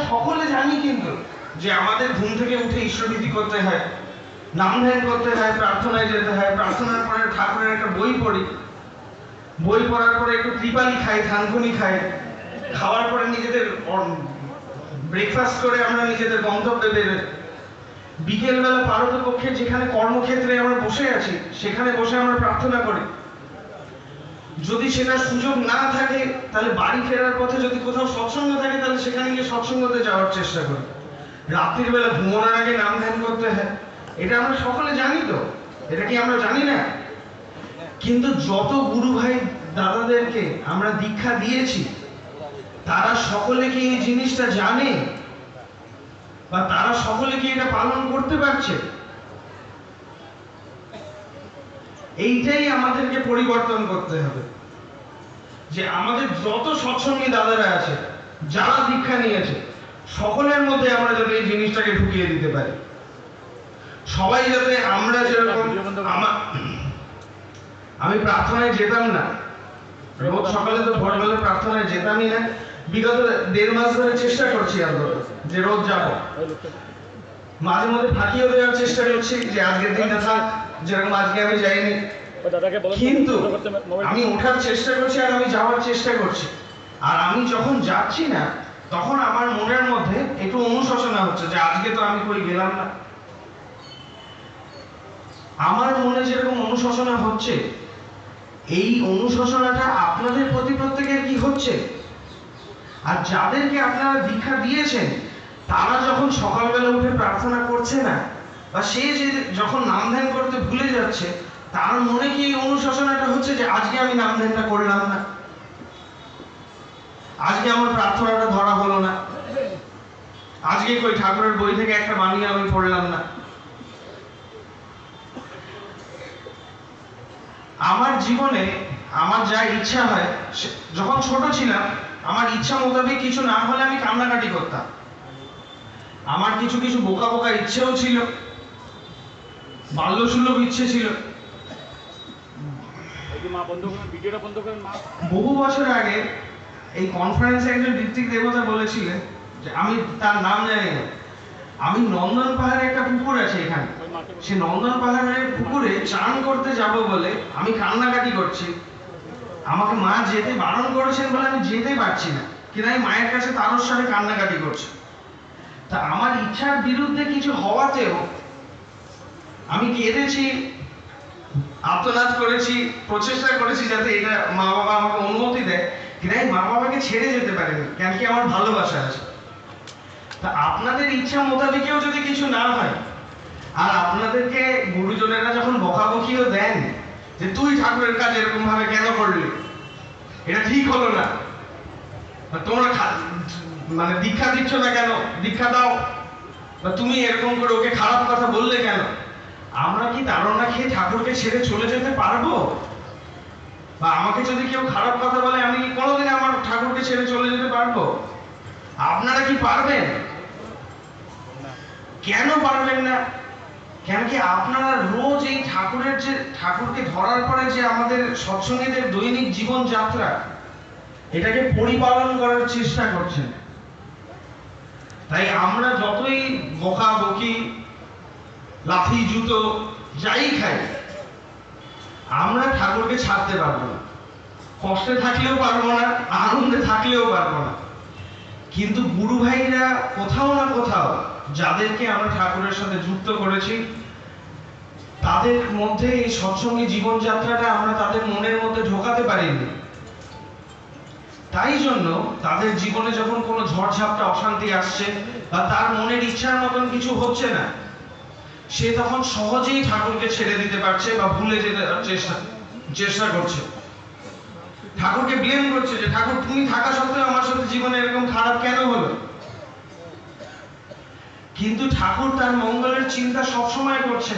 সকলে জানি কিন্তু যে আমাদের ঘুম থেকে উঠে ঈশ্বরভীতি করতে হয়, নাম ধ্যান করতে হয়, প্রার্থনায় যেতে হয়, প্রার্থনার পরে ঠাকুরের একটা বই পড়ি, বই পড়ার পরে একটু ত্রিপালি খাই, থানকুনি খাই, খাওয়ার পরে নিজেদের ব্রেকফাস্ট করে আমরা নিজেদের গন্তব্যে বেরোই। বিকেলবেলা পারতপক্ষে যেখানে কর্মক্ষেত্রে আমরা বসে আছি সেখানে বসে আমরা প্রার্থনা করি। যদি সেটা সুযোগ না থাকে তাহলে বাড়ি ফেরার পথে যদি কোথাও সৎসঙ্গ থাকে তাহলে সেখানে গিয়ে সৎসঙ্গতে যাওয়ার চেষ্টা করি। রাত্রির বেলা ঘুমানোর আগে নাম ধ্যান করতে হয়, এটা আমরা সকলে জানি তো, এটা কি আমরা জানি না? কিন্তু যত গুরু ভাই দাদাদেরকে আমরা দীক্ষা দিয়েছি তারা সকলে কি এই জিনিসটা জানে বা তারা সকলে কি এটা পালন করতে পারছে? এইটাই আমাদেরকে পরিবর্তন করতে হবে। যে আমাদের যত সৎসঙ্গী দাদারা আছে, যারা দীক্ষা নিয়েছে, সকলের মধ্যে আমরা যাতে এই জিনিসটাকে ঢুকিয়ে দিতে পারি। সবাই যাতে আমরা যেরকম, আমি প্রার্থনায় যেতাম না, রোজ সকালে তো ভোরবেলা প্রার্থনায় যেতামই না। বিগত 1.5 মাস ধরে চেষ্টা করছি অন্তত যে রোজ যাব। মাঝে মধ্যে ফাঁকিও দেওয়ার চেষ্টা করছি যে আজকের দিনটা থাক, যেরকম আজকে আমি যাইনি, কিন্তু আমি ওঠার চেষ্টা করছি আর আমি যাওয়ার চেষ্টা করছি। আর আমি যখন যাচ্ছি না তখন আমার মনের মধ্যে একটু অনুশোচনা হচ্ছে যে আজকে তো আমি কই গেলাম না। আমার মনে যেরকম অনুশোচনা হচ্ছে, এই অনুশোচনাটা আপনাদের প্রতি প্রত্যেকের কি হচ্ছে? আর যাদেরকে আপনারা দীক্ষা দিয়েছেন তারা যখন সকালবেলা উঠে প্রার্থনা করছে না বা সে যে যখন নাম ধ্যান করতে ভুলে যাচ্ছে, তার মনে কি এই অনুশোচনাটা হচ্ছে যে আজকে আমি নাম ধ্যানটা করলাম না, আজকে আমার প্রার্থনাটা ধরা হলো না, আজকে কই ঠাকুরের বই থেকে একটা বাণী আমি পড়লাম না। আমার জীবনে আমার যা ইচ্ছা হয়, যখন ছোট ছিলাম আমার ইচ্ছা মোতাবেক কিছু না হলে আমি কান্নাকাটি করতাম। আমার কিছু কিছু বোকা বোকা ইচ্ছেও ছিল, বাল্যসুলভ ইচ্ছে ছিল। বহু বছর আগে এই কনফারেন্সে একজন ঋত্বিক দেবতা বলেছিলেন, যে আমি তার নাম জানি না, আমি নন্দন পাহাড়ে একটা পুকুর আছে এখানে, সে নন্দন পাহাড়ের পুকুরে চান করতে যাব বলে আমি কান্নাকাটি করছি। আমাকে মা যেতে বারণ করেছেন বলে আমি যেতে পারছি না, কিন্তু আমি মায়ের কাছে তারস্বরে কান্নাকাটি করছি। তা আমার ইচ্ছার বিরুদ্ধে কিছু হওয়াতেও আমি কেঁদেছি, আত্মনাদ করেছি, প্রচেষ্টা করেছি যাতে এটা মা বাবা আমাকে অনুমতি দেয়, কিন্তু আমি মা বাবাকে ছেড়ে যেতে পারিনি, কেন কি আমার ভালোবাসা আছে। তা আপনাদের ইচ্ছা মোতাবেকেও যদি কিছু না হয়, আর আপনাদেরকে গুরুজনেরা যখন বকাবকিও দেন যে তুই ঠাকুরের কাজ এরকম ভাবে কেন করলি, এটা ঠিক হলো না, তোমরা মানে দীক্ষা দিচ্ছ না কেন, দীক্ষা দাও, বা তুমি এরকম করে ওকে খারাপ কথা বললে কেন, আমরা কি তাড়না খেয়ে ঠাকুরকে ছেড়ে চলে যেতে পারবো? বা আমাকে যদি কেউ খারাপ কথা বলে আমি কি কোনোদিন আমার ঠাকুরকে ছেড়ে চলে যেতে পারবো? আপনারা কি পারবেন? কেন পারবেন না? কেন কি আপনারা রোজ এই ঠাকুরের যে ঠাকুরকে ধরার পরে যে আমাদের সৎসঙ্গীদের দৈনিক জীবন যাত্রা, এটাকে পরিপালন করার চেষ্টা করছেন। তাই আমরা যতই বকা বকি, লাঠি জুতো যাই খাই, আমরা ঠাকুরকে ছাড়তে পারবো না। কষ্টে থাকলেও পারবো না, আনন্দে থাকলেও পারবো না। কিন্তু গুরু ভাইরা কোথাও না কোথাও যাদেরকে আমরা ঠাকুরের সাথে যুক্ত করেছি, তাদের মধ্যে এই সৎসঙ্গী জীবনযাত্রাটা আমরা তাদের মনের মধ্যে ঢোকাতে পারিনি। তাই জন্য তাদের জীবনে যখন কোনো ঝড়ঝাপটা অশান্তি আসছে বা তার মনের ইচ্ছার মতন কিছু হচ্ছে না, সে তখন সহজেই ঠাকুরকে ছেড়ে দিতে পারছে বা ভুলে যেতে চেষ্টা করছে। ঠাকুরকে ব্লেম করছে যে ঠাকুর তুমি থাকা সত্ত্বেও আমার সাথে জীবনে এরকম খারাপ কেন হলো। কিন্তু ঠাকুর তার মঙ্গলের চিন্তা সবসময় করছে,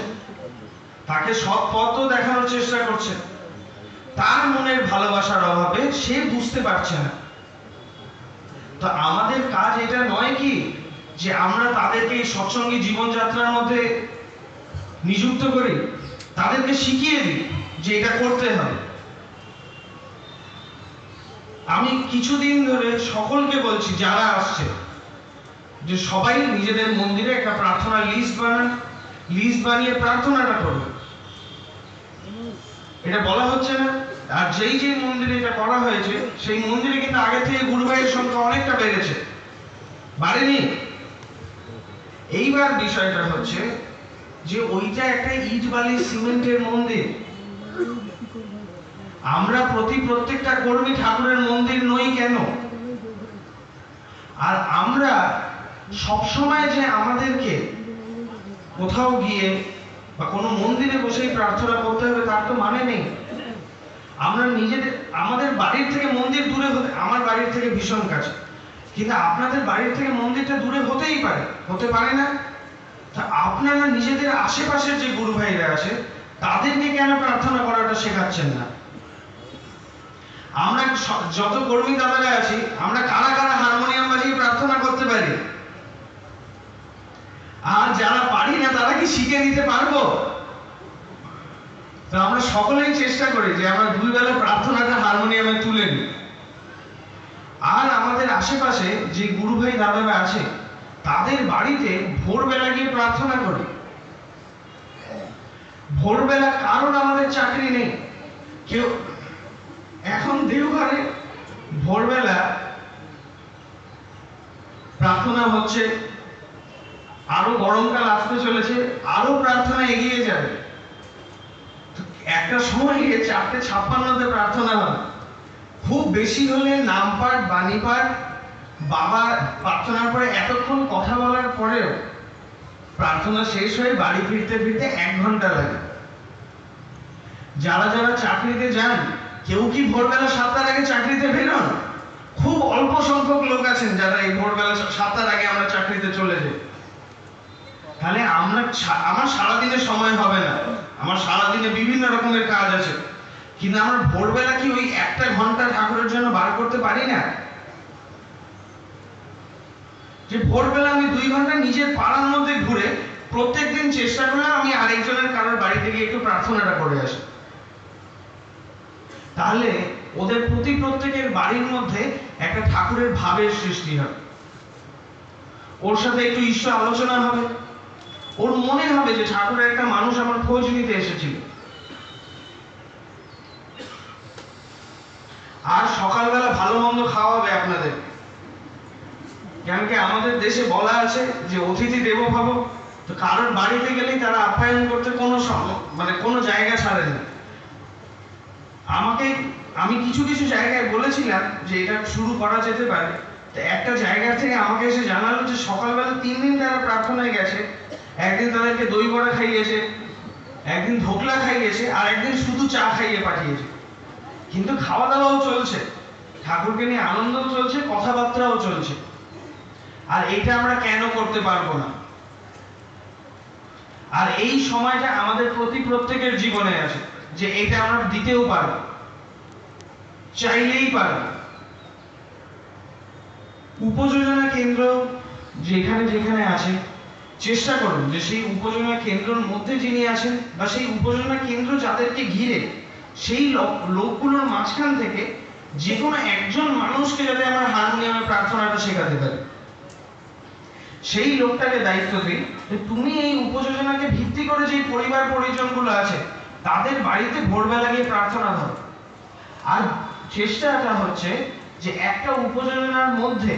তাকে সৎ পথও দেখানোর চেষ্টা করছে। তার মনের ভালোবাসার অভাবে সে বুঝতে পারছে না। তো আমাদের কাজ এটা নয় কি যে আমরা তাদেরকে এই সৎসঙ্গী জীবনযাত্রার মধ্যে নিযুক্ত করি, তাদেরকে শিখিয়ে দিই যে এটা করতে হবে। আমি কিছুদিন ধরে সকলকে বলছি যারা আসছে যে সবাই নিজেদের মন্দিরে একটা প্রার্থনা লিস্ট বানান, লিস্ট বানিয়ে প্রার্থনাটা করবে। এটা বলা হচ্ছে না। আর যেই যেই মন্দিরে এটা করা হয়েছে সেই মন্দিরে কিন্তু আগে থেকে গুরু ভাইয়ের সংখ্যা অনেকটা বেড়েছে, বাড়েনি। এইবার বিষয়টা হচ্ছে যে ওইটা একটা ইট বালি সিমেন্টের মন্দির। আমরা প্রত্যেকটা কর্মী ঠাকুরের মন্দির নই কেন? আর আমরা সবসময় যে আমাদেরকে কোথাও গিয়ে বা কোনো মন্দিরে বসেই প্রার্থনা করতে হবে তার তো মানে নেই। আমরা নিজেদের, আমাদের বাড়ির থেকে মন্দির দূরে হতে, আমার বাড়ির থেকে ভীষণ কাছে, কিন্তু আপনাদের বাড়ির থেকে মন্দিরটা দূরে হতেই পারে, হতে পারে না? তা আপনারা নিজেদের আশেপাশের যে গুরু ভাইরা আছে তাদেরকে কেন প্রার্থনা করাটা শেখাচ্ছেন না? আমরা যত কর্মী দাদারা আছি আমরা কারা কারা হারমোনিয়াম বাজিয়ে প্রার্থনা করতে পারি? আর যারা পারি না তারা কি শিখে নিতে পারবো? তো আমরা সকলেই চেষ্টা করি যে আমরা দুই বেলা প্রার্থনাটা হারমোনিয়ামে তুলে নিই। আর আমাদের আশেপাশে যে গুরু ভাই দাদারা আছে তাদের বাড়িতে ভোরবেলা গিয়ে প্রার্থনা করি। ভোরবেলা কারণ আমাদের চাকরি নেই, কেউ এখন দেওঘরে ভোরবেলা প্রার্থনা হচ্ছে, আরো গরমকাল আসতে চলেছে, আরো প্রার্থনা এগিয়ে যাবে। একটা সময় গিয়ে 4:56 প্রার্থনা হবে, খুব বেশি হলে নামপাঠ বাণীপাঠ, বাবা প্রার্থনার পরে এতক্ষণ কথা বলার পরেও প্রার্থনা শেষ হয়ে বাড়ি ফিরতে ফিরতে 1 ঘন্টা লাগে। যারা যারা চাকরিতে যান, কেউ কি ভোরবেলা 7টার আগে চাকরিতে বেরোন? খুব অল্প সংখ্যক লোক আছেন যারা এই ভোরবেলা 7টার আগে আমরা চাকরিতে চলে যাই। তাহলে আমার সারাদিনের সময় হবে না, আমার সারাদিনে বিভিন্ন রকমের কাজ আছে, কিন্তু আমরা ভোরবেলা কি ওই 1 ঘন্টা ঠাকুরের জন্য বার করতে পারি না? যে ভোরবেলা আমি 2 ঘন্টা নিজের পাড়ার মধ্যে ঘুরে প্রত্যেকদিন চেষ্টা করলাম আমি আরেকজনের কারোর বাড়ি থেকে একটু প্রার্থনাটা করে আসি। তাহলে ওদের প্রত্যেকের বাড়ির মধ্যে একটা ঠাকুরের ভাবের সৃষ্টি হবে, ওর সাথে একটু ঈশ্বর আলোচনা হবে, ওর মনে হবে যে ঠাকুরের একটা মানুষ আমার খোঁজ নিতে এসেছিল। আর সকালবেলা ভালো মন্দ খাওয়াবে আপনাদের, কেন কি আমাদের দেশে বলা আছে যে অতিথি দেবো ভাবো। তো কারোর বাড়িতে গেলেই তারা আপ্যায়ন করতে কোনো জায়গা ছাড়েন না। আমি কিছু জায়গায় বলেছিলাম যে এটা শুরু করা যেতে পারে, তো একটা জায়গা থেকে আমাকে এসে জানালো যে সকালবেলা 3 দিন তারা প্রার্থনায় গেছে, একদিন তাদেরকে দই বড়া খাইয়েছে, একদিন ধোকলা খাইয়েছে, আর একদিন শুধু চা খাইয়ে পাঠিয়েছে। কিন্তু খাওয়া দাওয়াও চলছে, ঠাকুরকে নিয়ে আনন্দও চলছে, কথাবার্তাও চলছে। আর এইটা আমরা কেন করতে পারবো না? আর এই সময়টা আমাদের প্রত্যেকের জীবনে আছে যে এটা আমরা দিতেও পারবো, চাইলেই পারবো। উপযোজনা কেন্দ্র যেখানে যেখানে আছে চেষ্টা করুন যে সেই উপযোজনা কেন্দ্রের মধ্যে যিনি আছেন বা সেই উপযোজনা কেন্দ্র যাদেরকে ঘিরে সেই লোকগুলোর মাঝখান থেকে যে কোনো একজন মানুষকে যাতে আমরা হারমোনিয়ামে প্রার্থনাটা শেখাতে পারি, সেই লোকটাকে দায়িত্ব দিই যে তুমি এই উপযোজনাকে ভিত্তি করে যে পরিবার পরিজনগুলো আছে তাদের বাড়িতে ভোরবেলা গিয়ে প্রার্থনা ধরো। আর চেষ্টাটা হচ্ছে যে একটা উপযোজনার মধ্যে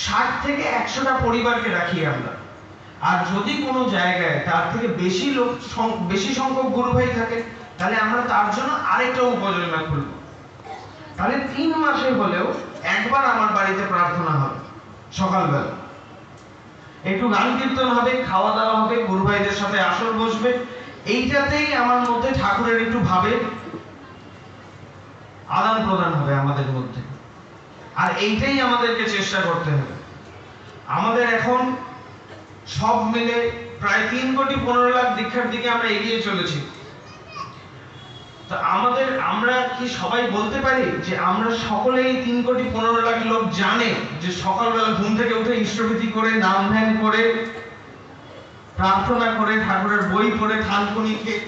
60 থেকে 100টা পরিবারকে রাখি আমরা। আর যদি কোনো জায়গায় তার থেকে বেশি সংখ্যক গুরু ভাই থাকে তাহলে আমরা তার জন্য আরেকটা উপযোজনা খুলব। তাহলে 3 মাসে হলেও একবার আমার বাড়িতে প্রার্থনা হবে, সকালবেলা একটু গান কীর্তন হবে, খাওয়া দাওয়া হবে, গুরু ভাইদের সাথে আসর বসবে। এইটাতেই আমার মধ্যে ঠাকুরের একটু ভাবের আদান প্রদান হবে আমাদের মধ্যে। আর এইটাই আমাদেরকে চেষ্টা করতে হবে। আমাদের এখন সব মিলে প্রায় 3,15,00,000 দীক্ষার দিকে আমরা এগিয়ে চলেছি। তো আমরা কি সবাই বলতে পারি যে আমরা সকলেই 3,15,00,000 লোক জানে যে সকালবেলা ঘুম থেকে উঠে ইষ্টভীতি করে, নাম ধ্যান করে, প্রার্থনা করে, ঠাকুরের বই পড়ে, থানকুনি খেয়ে,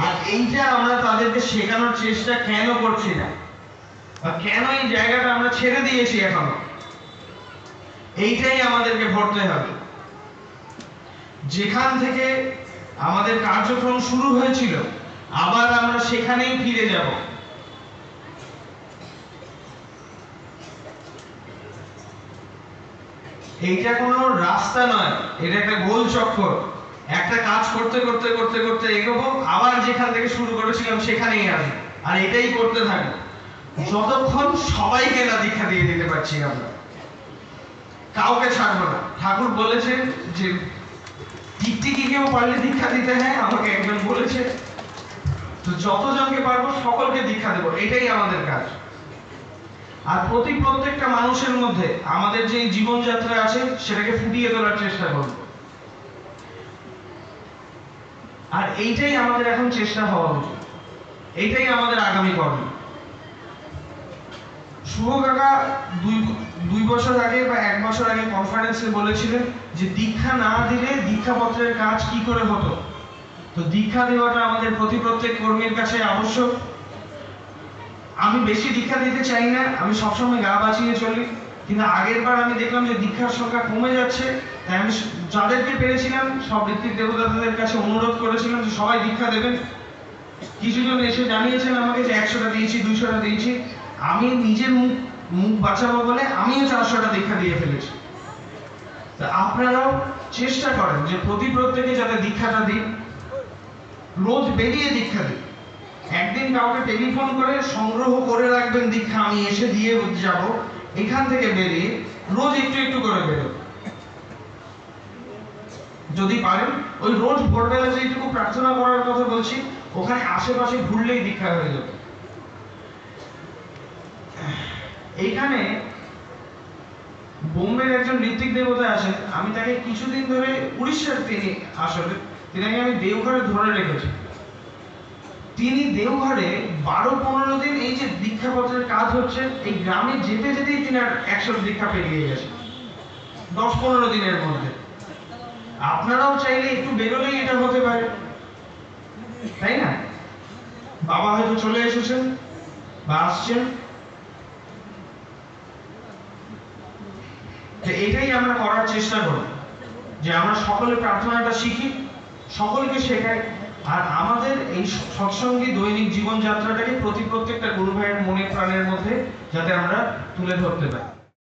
আর এইটা আমরা তাদেরকে শেখানোর চেষ্টা কেন করছি না? বা কেন এই জায়গাটা আমরা ছেড়ে দিয়েছি এখনো, এইটাই আমাদেরকে ভরতে হবে। যেখান থেকে আমাদের কার্যক্রম শুরু হয়েছিল আবার আমরা সেখানেই ফিরে যাব। এইটা কোনো রাস্তা নয়, এটা একটা গোল চক্কর। একটা কাজ করতে করতে করতে করতে এগোবো, আবার যেখান থেকে শুরু করেছিলাম সেখানেই আসবো, আর এটাই করতে থাকবো যতক্ষণ সবাইকে না দীক্ষা দিয়ে দিতে পারছি। আমরা কাউকে ছাড়বো না। ঠাকুর বলেছেন যে টিকটিকিকেও পারলে দীক্ষা দিতে, হ্যাঁ আমাকে একজন বলেছে, তো যতজনকে পারবো সকলকে দীক্ষা দেবো, এটাই আমাদের কাজ। আর প্রত্যেকটা মানুষের মধ্যে আমাদের যে জীবনযাত্রা আছে সেটাকে ফুটিয়ে তোলার চেষ্টা করব। আর এইটাই আমাদের এখন চেষ্টা হওয়া উচিত, এইটাই আমাদের আগামী কর্ম। শুভ কাকা দুই বছর আগে বা 1 বছর আগে কনফারেন্সে বলেছিলেন যে দীক্ষা না দিলে দীক্ষাপত্রের কাজ কি করে হতো। তো দীক্ষা দেওয়াটা আমাদের প্রত্যেক কর্মীর কাছে আবশ্যক। আমি বেশি দীক্ষা দিতে চাই না, আমি সবসময় গা বাঁচিয়ে চলি, কিন্তু আগের বার আমি দেখলাম যে দীক্ষার সংখ্যা কমে যাচ্ছে, তাই আমি যাদেরকে পেরেছিলাম সব ঋত্বিক দেবতাদের কাছে অনুরোধ করেছিলাম যে সবাই দীক্ষা দেবেন। কিছু জন এসে জানিয়েছেন আমাকে যে 100টা দিয়েছি, 200টা দিয়েছি। আমি নিজের মুখ বাঁচাবো বলে আমিও 400টা দীক্ষা দিয়ে ফেলেছি। তা আপনারাও চেষ্টা করেন যে প্রত্যেকে যাতে দীক্ষাটা দিন, রোজ বেরিয়ে দীক্ষা দিন। একদিন কাউকে টেলিফোন করে সংগ্রহ করে রাখবেন দীক্ষা, আমি এসে দিয়ে যাব। এখান থেকে বেরিয়ে রোজ একটু একটু করে বেরোন। যদি পারেন ওই রোজ ভোরবেলা যেটুকু প্রার্থনা করার কথা বলছি, ওখানে আশেপাশে ঘুরলেই দীক্ষা হয়ে যাবে। এইখানে বোম্বের একজন ঋত্বিক দেবতা আছেন, আমি তাকে কিছুদিন ধরে উড়িষ্যার, তিনি আসলে তিনাকে আমি দেওঘরে ধরে রেখেছি। তিনি দেওঘরে 12-15 দিন এই যে দীক্ষাপত্রের কাজ হচ্ছে, এই গ্রামে যেতে যেতেই তিনি 100 দীক্ষা পেরিয়ে গেছে 10-15 দিনের মধ্যে। আপনারাও চাইলে একটু বেরোলেই এটা হতে পারে, তাই না? বাবা হয়তো চলে এসেছেন বা আসছেন, এটাই আমরা করার চেষ্টা করি যে আমরা সকলে প্রার্থনাটা শিখি, সকলকে শেখাই, আর আমাদের এই সৎসঙ্গী দৈনিক জীবনযাত্রাটাকে প্রত্যেকটা গুরু ভাইয়ের মনে প্রাণের মধ্যে যাতে আমরা তুলে ধরতে পারি।